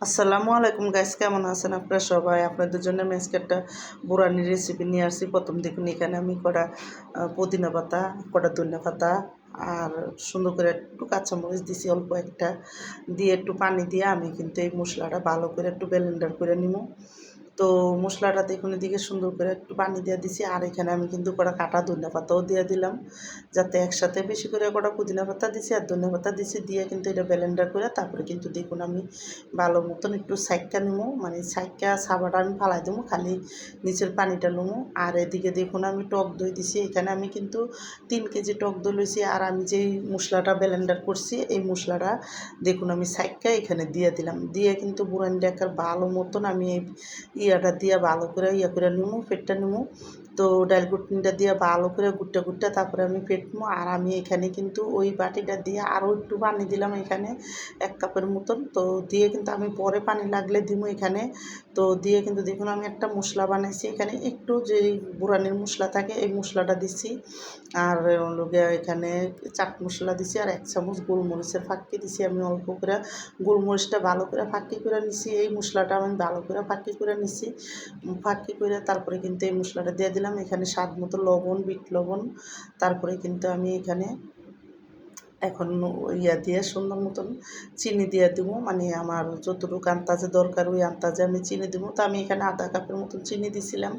আসসালামু আলাইকুম গাইস, কেমন আছেন আপনারা সবাই? আপনাদের জন্য আমি আজকে একটা বুরানি রেসিপি নিয়ে আসছি। প্রথম দেখুন এখানে আমি কটা পুদিনা পাতা, কটা ধনিয়া পাতা আর সুন্দর করে একটু কাঁচামরিচ দিছি অল্প একটা, দিয়ে একটু পানি দিয়ে আমি কিন্তু এই মশলাটা ভালো করে একটু ব্লেন্ডার করে নিব। তো মশলাটা দেখুন এদিকে সুন্দর করে একটু পানি দিয়ে দিছি, আর এখানে আমি কিন্তু কটা কাটা ধনিয়া পাতাও দিয়ে দিলাম, যাতে একসাথে বেশি করে কটা পুদিনা পাতা দিছি আর ধনিয়া পাতা দিছি, দিয়ে কিন্তু এটা ব্লেন্ডার করে তারপরে কিন্তু দেখুন আমি ভালো মতন একটু সাইডটা নিমো, মানে সাইডটা সাবাটা আমি ফালাই দেবো, খালি নিচের পানিটা নেবো। আর এদিকে দেখুন আমি টক দই দিছি, এখানে আমি কিন্তু 3 কেজি টক দই লইছি। আর আমি যেই মশলাটা ব্লেন্ডার করছি এই মশলাটা দেখুন আমি সাইডটা এখানে দিয়ে দিলাম, দিয়ে কিন্তু বুড়ানিটা একটা ভালো মতন আমি এই ইয়াটা দিয়ে ভালো করে করে নিমু, ফেটটা নিমু। তো ডাল ঘুটনিটা দিয়ে ভালো করে গুটটা গুটটা তারপরে আমি ফেটমু। আর আমি এখানে কিন্তু ওই বাটিটা দিয়ে আরও একটু পানি দিলাম, এখানে 1 কাপের মতন। তো দিয়ে কিন্তু আমি পরে পানি লাগলে দিব এখানে। তো দিয়ে কিন্তু দেখুন আমি একটা মশলা বানাইছি, এখানে একটু যে বুড়ানির মশলা থাকে এই মশলাটা দিছি। আর লোকে এখানে চাট মশলা দিছি, আর 1 চামচ গোলমরিচের ফাঁকি দিছি আমি অল্প করে। গোলমরিচটা ভালো করে ফাঁকি করে নিছি, এই মশলাটা আমি ভালো করে ফাঁকি করে নিছি। ফাঁকি করে তারপরে কিন্তু এই মশলাটা দিয়ে দিলাম, এখানে স্বাদ মতো লবণ, বিট লবণ। তারপরে কিন্তু আমি এখানে এখন দিয়ে সুন্দর মতন চিনি দিয়ে দেবো, মানে আমার যতটুকু আন্দাজে দরকার ওই আন্দাজে আমি চিনি দেবো। তো আমি এখানে 1/2 কাপের মতন চিনি দিছিলাম।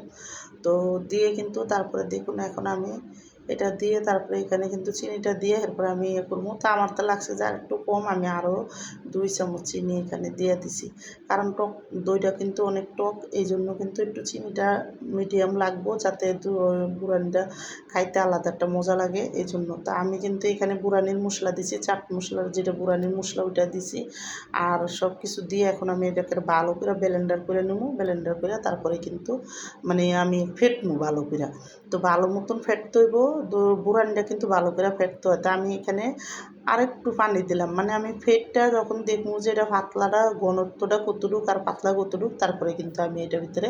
তো দিয়ে কিন্তু তারপরে দেখুন এখন আমি এটা দিয়ে তারপরে এখানে কিন্তু চিনিটা দিয়ে এরপরে আমি করবো। তো আমার তো লাগছে যে আর একটু কম, আমি আরও 2 চামচ চিনি এখানে দিয়ে দিছি, কারণ টক দইটা কিন্তু অনেক টক, এই জন্য কিন্তু একটু চিনিটা মিডিয়াম লাগবো, যাতে বুড়ানিটা খাইতে আলাদা একটা মজা লাগে এই জন্য। তা আমি কিন্তু এখানে বুড়ানির মশলা দিছি, চাট মশলার যেটা বুড়ানির মশলা ওইটা দিছি। আর সব কিছু দিয়ে এখন আমি এটাকে ভালো করে ব্লেন্ডার করে নেবো, ব্লেন্ডার করে তারপরে কিন্তু মানে আমি ফেটবো ভালো করে। তো ভালো মতন ফেটতে হইব, তো বুড়ানিটা কিন্তু ভালো করে ফেটতে হয়। তা আমি এখানে আরেকটু পানি দিলাম, মানে আমি ফেটটা যখন দেখবো যে এটা পাতলাটা ঘনত্বটা কতটুক আর পাতলা কতটুক, তারপরে কিন্তু আমি এটার ভিতরে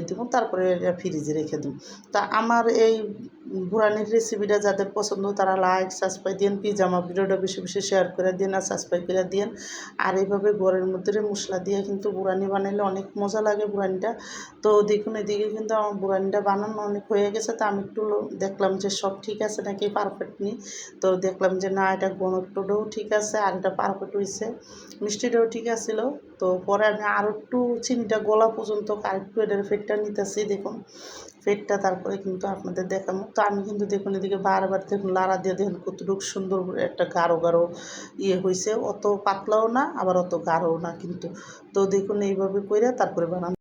দেবো, তারপরে এটা ফ্রিজে রেখে দেবো। তা আমার এই বুড়ানির রেসিপিটা যাদের পছন্দ তারা লাইক সাবস্ক্রাইব দিন, প্লিজ আমার ভিডিওটা বেশি বেশি শেয়ার করে দিন আর সাবস্ক্রাইব করে দিন। আর এইভাবে ঘরের মধ্যে মশলা দিয়ে কিন্তু বুড়ানি বানাইলে অনেক মজা লাগে বুড়ানিটা। তো দেখুন এদিকে কিন্তু আমার বুড়ানিটা বানানো অনেক হয়ে গেছে। তো আমি একটু দেখলাম যে সব ঠিক আছে নাকি পারফেক্ট নি। তো দেখলাম যে না, এটা ঘনত্বটাও ঠিক আছে আর এটা পারফেক্ট হয়েছে, মিষ্টিটাও ঠিক আছিল। তো পরে আমি আরও একটু চিনিটা গলা পর্যন্ত আরেকটু এটার ফেটটা নিতেছি, দেখুন ফেটটা তারপরে কিন্তু আপনাদের দেখাবো। তো আমি কিন্তু দেখুন এদিকে বারবার দেখুন লাড়া দিয়ে দেখুন কতটুকু সুন্দর একটা গাঢ় গাঢ় হয়েছে, অত পাতলাও না আবার অত গাঢ়ও না কিন্তু। তো দেখুন এইভাবে করে তারপরে বানানো।